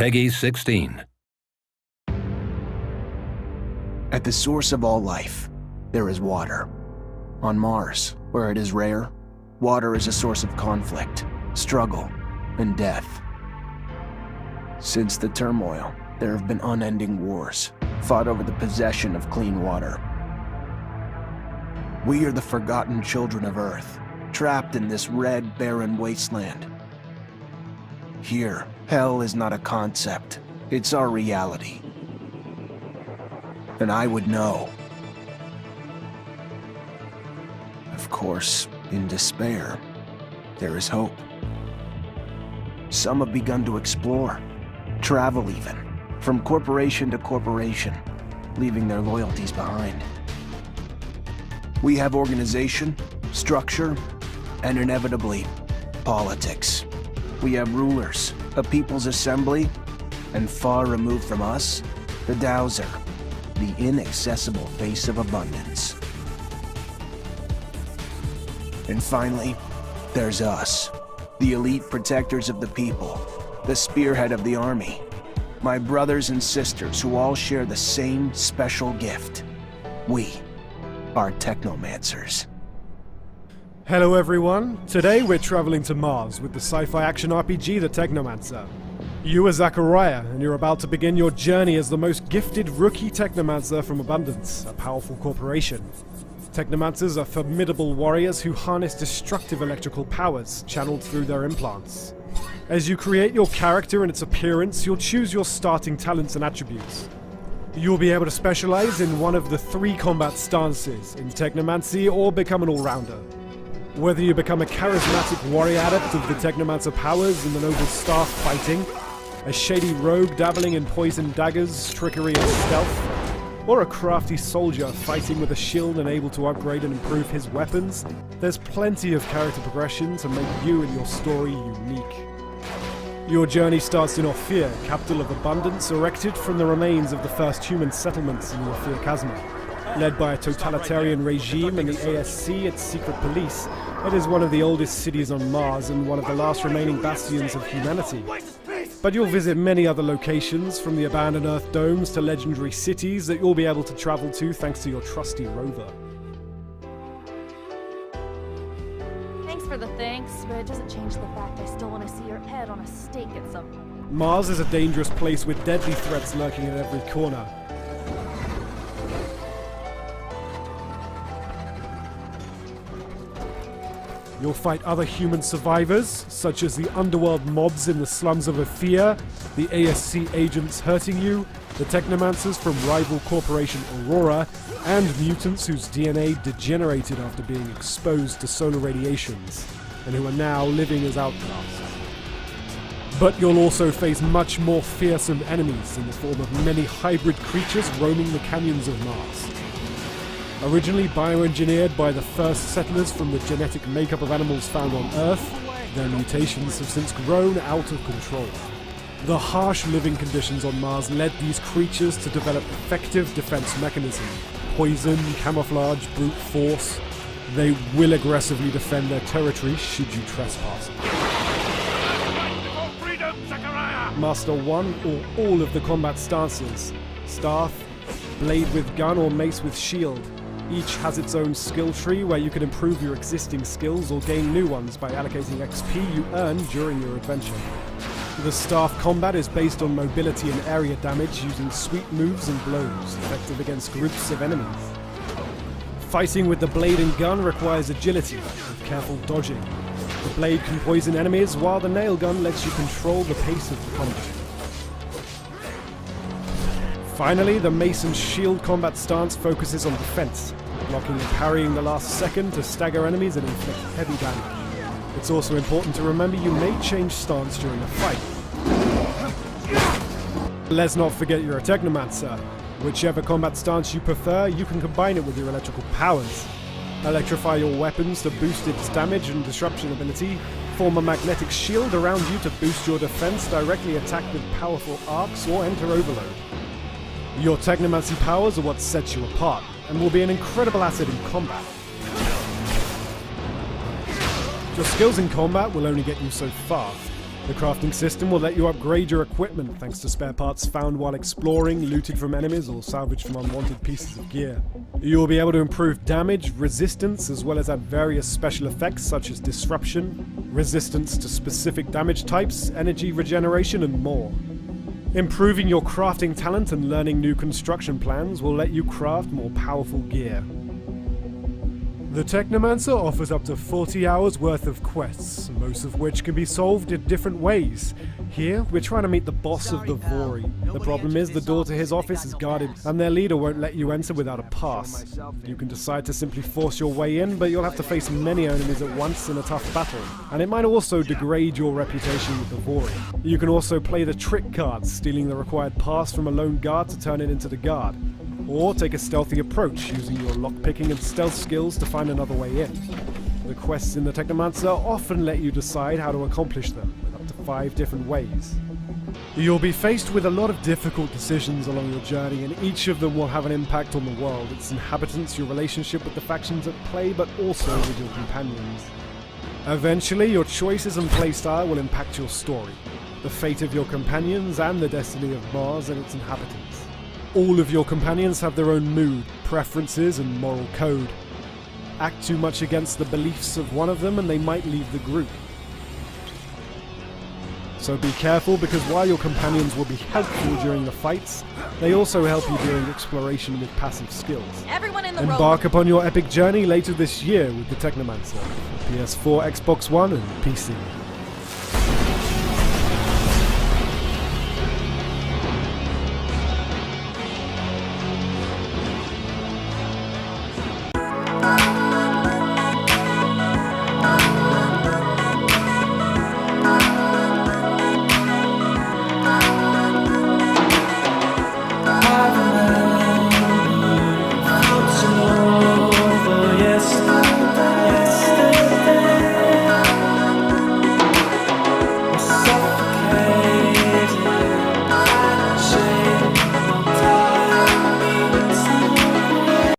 Peggy 16. At the source of all life, there is water. On Mars, where it is rare, water is a source of conflict, struggle, and death. Since the turmoil, there have been unending wars, fought over the possession of clean water. We are the forgotten children of Earth, trapped in this red, barren wasteland. Here, hell is not a concept, it's our reality. And I would know. Of course, in despair, there is hope. Some have begun to explore, travel even, from corporation to corporation, leaving their loyalties behind. We have organization, structure, and inevitably, politics. We have rulers, a people's assembly, and far removed from us, the Dowser, the inaccessible face of abundance. And finally, there's us, the elite protectors of the people, the spearhead of the army, my brothers and sisters who all share the same special gift. We are Technomancers. Hello everyone, today we're traveling to Mars with the sci-fi action RPG The Technomancer. You are Zachariah, and you're about to begin your journey as the most gifted rookie Technomancer from Abundance, a powerful corporation. Technomancers are formidable warriors who harness destructive electrical powers channeled through their implants. As you create your character and its appearance, you'll choose your starting talents and attributes. You'll be able to specialize in one of the 3 combat stances, in Technomancy or become an all-rounder. Whether you become a charismatic warrior adept of the Technomancer powers in the noble staff fighting, a shady rogue dabbling in poison daggers, trickery and stealth, or a crafty soldier fighting with a shield and able to upgrade and improve his weapons, there's plenty of character progression to make you and your story unique. Your journey starts in Ophir, capital of Abundance, erected from the remains of the first human settlements in the Ophir Chasma. Led by a totalitarian regime and the ASC, its secret police, it is one of the oldest cities on Mars and one of the last remaining bastions of humanity. But you'll visit many other locations, from the abandoned Earth domes to legendary cities that you'll be able to travel to thanks to your trusty rover. Thanks for the thanks, but it doesn't change the fact I still want to see your head on a stake at some point. Mars is a dangerous place with deadly threats lurking at every corner. You'll fight other human survivors, such as the underworld mobs in the slums of Ophir, the ASC agents hurting you, the Technomancers from rival corporation Aurora, and mutants whose DNA degenerated after being exposed to solar radiations, and who are now living as outcasts. But you'll also face much more fearsome enemies in the form of many hybrid creatures roaming the canyons of Mars. Originally bioengineered by the first settlers from the genetic makeup of animals found on Earth, their mutations have since grown out of control. The harsh living conditions on Mars led these creatures to develop effective defense mechanisms: poison, camouflage, brute force. They will aggressively defend their territory should you trespass. Freedom, Zachariah! Master one or all of the combat stances: staff, blade with gun, or mace with shield. Each has its own skill tree where you can improve your existing skills or gain new ones by allocating XP you earn during your adventure. The staff combat is based on mobility and area damage using sweep moves and blows, effective against groups of enemies. Fighting with the blade and gun requires agility, with careful dodging. The blade can poison enemies, while the nail gun lets you control the pace of the combat. Finally, the mace and shield combat stance focuses on defense, blocking and parrying the last second to stagger enemies and inflict heavy damage. It's also important to remember you may change stance during a fight. Let's not forget you're a Technomancer. Whichever combat stance you prefer, you can combine it with your electrical powers. Electrify your weapons to boost its damage and disruption ability, form a magnetic shield around you to boost your defense, directly attack with powerful arcs, or enter overload. Your Technomancy powers are what sets you apart, and will be an incredible asset in combat. Your skills in combat will only get you so far. The crafting system will let you upgrade your equipment thanks to spare parts found while exploring, looted from enemies, or salvaged from unwanted pieces of gear. You will be able to improve damage, resistance, as well as add various special effects such as disruption, resistance to specific damage types, energy regeneration, and more. Improving your crafting talent and learning new construction plans will let you craft more powerful gear. The Technomancer offers up to 40 hours worth of quests, most of which can be solved in different ways. Here, we're trying to meet the boss of the Vori. The problem is the door to his office is guarded, and their leader won't let you enter without a pass. You can decide to simply force your way in, but you'll have to face many enemies at once in a tough battle, and it might also degrade your reputation with the Vori. You can also play the trick card, stealing the required pass from a lone guard to turn it into the guard. Or take a stealthy approach, using your lockpicking and stealth skills to find another way in. The quests in the Technomancer often let you decide how to accomplish them, with up to 5 different ways. You'll be faced with a lot of difficult decisions along your journey, and each of them will have an impact on the world, its inhabitants, your relationship with the factions at play, but also with your companions. Eventually, your choices and playstyle will impact your story, the fate of your companions, and the destiny of Mars and its inhabitants. All of your companions have their own mood, preferences, and moral code. Act too much against the beliefs of one of them and they might leave the group. So be careful, because while your companions will be helpful during the fights, they also help you during exploration with passive skills. Everyone in the Embark upon your epic journey later this year with the Technomancer, for PS4, Xbox One, and PC. Yes.